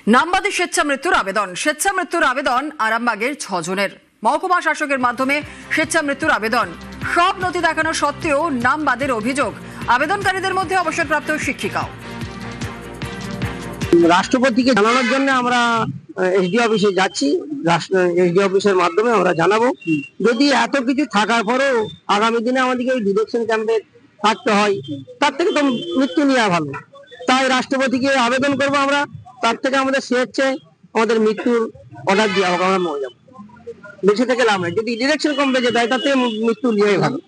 নামবাদী স্বেচ্ছামৃত্যুর আবেদন আরামবাগের 6 জনের। মহকুমা শাসকের মাধ্যমে স্বেচ্ছামৃত্যুর আবেদন, সব নথি দেখানো সত্ত্বেও নামবাদের অভিযোগ। আবেদনকারীদের মধ্যে অবসরপ্রাপ্ত শিক্ষিকাও। রাষ্ট্রপতিকে জানানোর জন্য আমরা এসডি অফিসে যাচ্ছি। এসডি অফিসের মাধ্যমে আমরা জানাবো, যদি এত কিছু থাকার পরেও আগামী দিনে আমাদেরকে ওই ডিটেকশন ক্যাম্পে থাকতে হয়, তার থেকে তো মৃত্যু নেওয়া ভালো। তাই রাষ্ট্রপতিকে আবেদন করবো আমরা, তার থেকে আমাদের স্বেচ্ছায় আমাদের মৃত্যুর অর্ডার দেওয়া হোক, আমরা মরে যাবো। বেঁচে থেকে লাভ নেই, যদি ডিরেকশন ক্যাম্পে দেয় তার থেকে মৃত্যু নেওয়াই ভালো।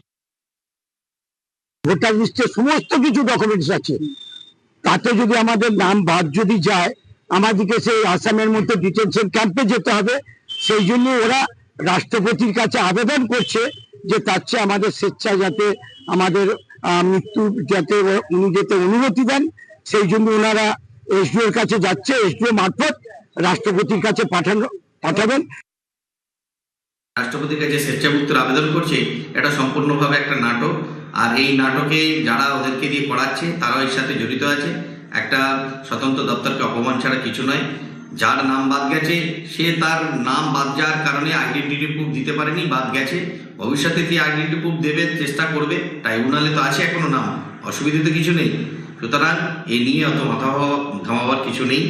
ভোটার লিস্টে সমস্ত কিছু ডকুমেন্টস আছে, তাতে যদি আমাদের নাম বাদ যদি যায়, আমাদেরকে সেই আসামের মধ্যে ডিটেনশন ক্যাম্পে যেতে হবে। সেই জন্য ওরা রাষ্ট্রপতির কাছে আবেদন করছে যে তার চেয়ে আমাদের স্বেচ্ছায় যাতে আমাদের মৃত্যু যাতে উনি যাতে অনুমতি দেন, সেই জন্য ওনারা এসডিও এর কাছে যাচ্ছে। এসডিও মারফত রাষ্ট্রপতির কাছে পাঠাবেন। রাষ্ট্রপতির কাছে স্বেচ্ছামৃত্যুর আবেদন করছে, এটা সম্পূর্ণভাবে একটা নাটক। আর এই নাটকে যারা ওদেরকে দিয়ে পড়াচ্ছে তারাও এর সাথে জড়িত আছে। একটা স্বতন্ত্র দপ্তরকে অপমান ছাড়া কিছু নয়। যার নাম বাদ গেছে সে তার নাম বাদ যাওয়ার কারণে আইডেন্টিটি প্রুফ দিতে পারেনি, বাদ গেছে। ভবিষ্যতে কি আইডেন্টিটি প্রুফ দেবে, চেষ্টা করবে। ট্রাইব্যুনালে তো আছে এখনো নাম, অসুবিধা তো কিছু নেই। সুতরাং এ নিয়ে অত মাথা ঘামাবার কিছু নেই।